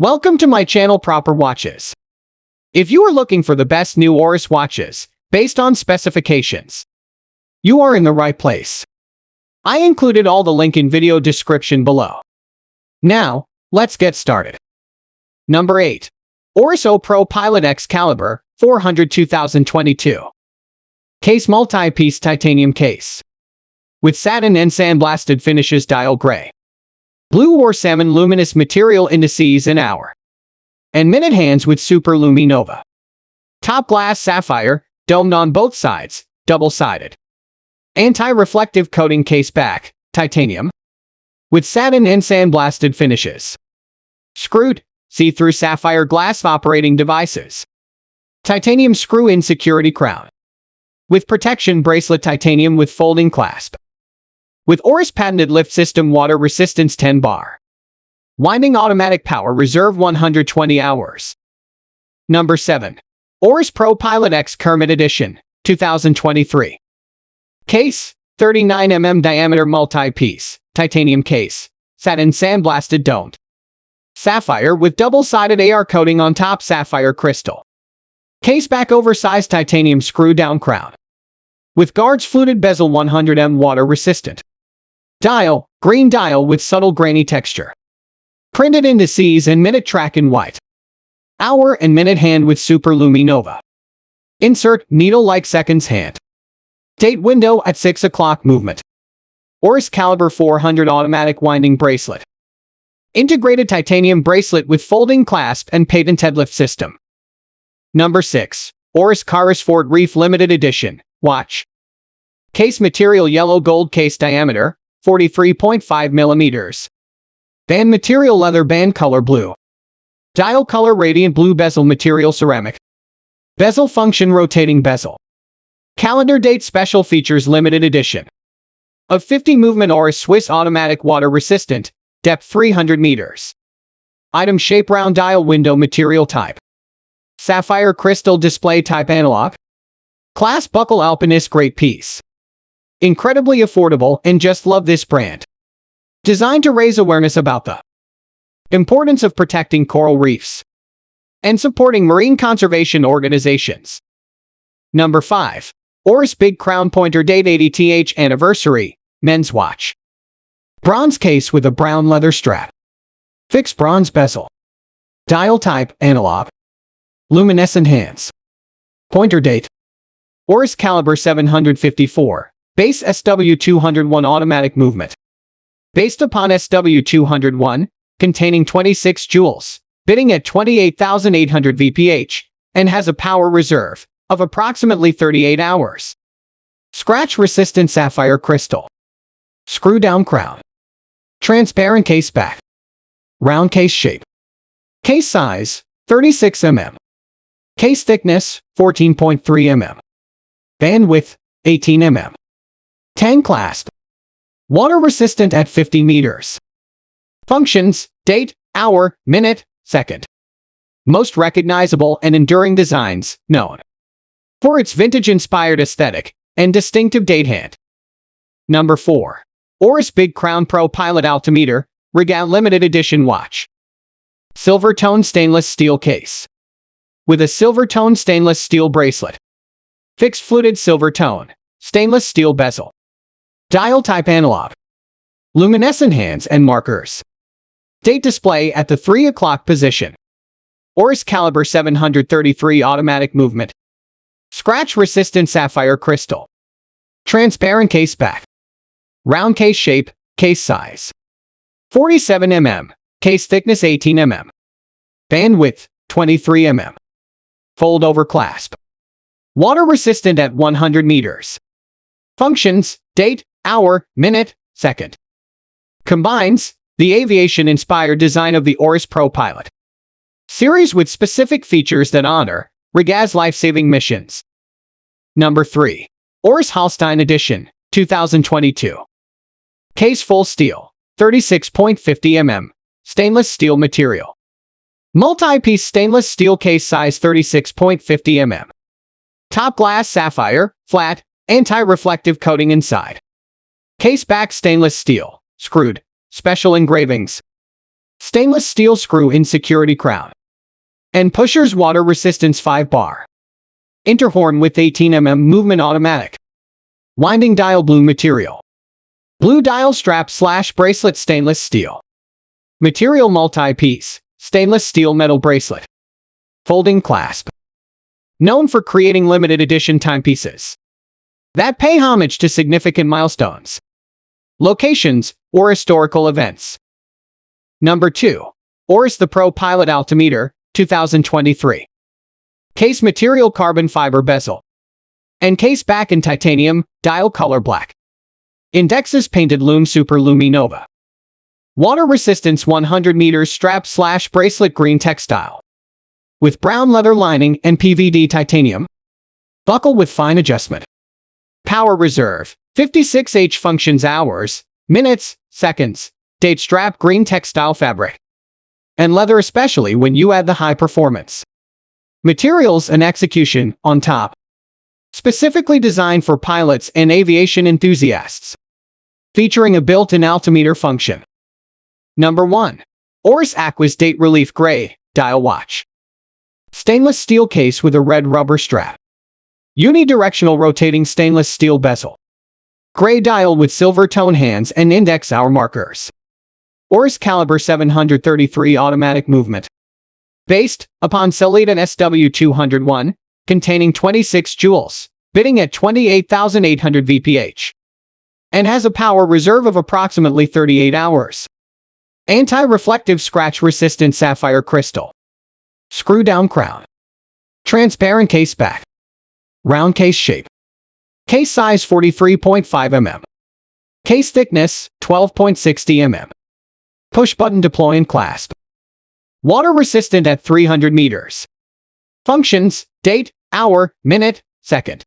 Welcome to my channel Proper Watches. If you are looking for the best new Oris watches, based on specifications, you are in the right place. I included all the link in video description below. Now, let's get started. Number 8. Oris ProPilot X Calibre 400 2022. Case multi-piece titanium case. With satin and sandblasted finishes, dial gray, blue or salmon luminous material indices in hour and minute hands with super luminova. Top glass sapphire, domed on both sides, double-sided. Anti-reflective coating case back, titanium, with satin and sandblasted finishes. Screwed, see-through sapphire glass operating devices. Titanium screw-in security crown. With protection bracelet, titanium with folding clasp. With Oris patented lift system, water resistance 10 bar. Winding automatic power reserve 120 hours. Number 7. Oris ProPilot X Kermit Edition 2023. Case, 39mm diameter multi-piece, titanium case, satin sandblasted domed. Sapphire with double-sided AR coating on top, sapphire crystal. Case back oversized titanium screw-down crown. With guards fluted bezel, 100mm water resistant. Dial, green dial with subtle grainy texture. Printed indices and minute track in white. Hour and minute hand with super luminova. Insert, needle-like seconds hand. Date window at 6 o'clock movement. Oris Calibre 400 automatic winding bracelet. Integrated titanium bracelet with folding clasp and patented lift system. Number 6. Oris Carysfort Reef Limited Edition watch. Case material yellow gold, case diameter 43.5 millimeters. Band material leather, band color blue. Dial color radiant blue, bezel material ceramic. Bezel function rotating bezel. Calendar date, special features limited edition. Of 50 movement Oris Swiss automatic water resistant, depth 300 meters. Item shape round, dial window material type. Sapphire crystal display type analog. Class buckle alpinist, great piece. Incredibly affordable, and just love this brand. Designed to raise awareness about the importance of protecting coral reefs and supporting marine conservation organizations. Number 5. Oris Big Crown Pointer Date 80th Anniversary men's watch. Bronze case with a brown leather strap. Fixed bronze bezel. Dial type analog. Luminescent hands. Pointer date. Oris Calibre 754. Base SW201 automatic movement. Based upon SW201, containing 26 joules, bidding at 28,800 VPH, and has a power reserve of approximately 38 hours. Scratch-resistant sapphire crystal. Screw-down crown. Transparent case back. Round case shape. Case size, 36 mm. Case thickness, 14.3 mm. Band width, 18 mm. Tang clasp. Water resistant at 50 meters. Functions, date, hour, minute, second. Most recognizable and enduring designs, known for its vintage-inspired aesthetic and distinctive date hand. Number 4. Oris Big Crown ProPilot Altimeter REGA Limited Edition watch. Silver tone stainless steel case. With a silver tone stainless steel bracelet. Fixed fluted silver tone stainless steel bezel. Dial type analog. Luminescent hands and markers. Date display at the 3 o'clock position. Oris Calibre 733 automatic movement. Scratch-resistant sapphire crystal. Transparent case back. Round case shape, case size. 47 mm. Case thickness 18 mm. Band width 23 mm. Fold over clasp. Water resistant at 100 meters. Functions, date, hour, minute, second. Combines the aviation-inspired design of the Oris ProPilot series with specific features that honor REGA's life-saving missions. Number 3. Oris Hölstein Edition 2022. Case full steel, 36.50 mm. Stainless steel material. Multi-piece stainless steel case size, 36.50 mm. Top glass sapphire, flat, anti-reflective coating inside. Case back stainless steel, screwed, special engravings. Stainless steel screw-in security crown. And pushers water resistance 5 bar. Interhorn with 18 mm movement automatic. Winding dial blue material. Blue dial strap / bracelet stainless steel. Material multi-piece, stainless steel metal bracelet. Folding clasp. Known for creating limited edition timepieces that pay homage to significant milestones, locations, or historical events. Number 2. Oris the ProPilot Altimeter, 2023. Case material carbon fiber bezel. And case back in titanium, dial color black. Indexes painted Lume Super Luminova. Water resistance 100 meters strap / bracelet green textile. With brown leather lining and PVD titanium. Buckle with fine adjustment. Power reserve, 56H functions hours, minutes, seconds, date strap green textile fabric. And leather especially when you add the high performance. Materials and execution on top. Specifically designed for pilots and aviation enthusiasts. Featuring a built-in altimeter function. Number 1. Oris Aquis Date Relief Gray Dial Watch. Stainless steel case with a red rubber strap. Unidirectional rotating stainless steel bezel. Gray dial with silver tone hands and index hour markers. Oris Calibre 733 automatic movement. Based upon Celita SW201, containing 26 joules, bidding at 28,800 VPH. And has a power reserve of approximately 38 hours. Anti-reflective scratch-resistant sapphire crystal. Screw-down crown. Transparent case back. Round case shape. Case size 43.5 mm. Case thickness 12.60 mm. Push-button deploy and clasp. Water resistant at 300 meters. Functions: date, hour, minute, second.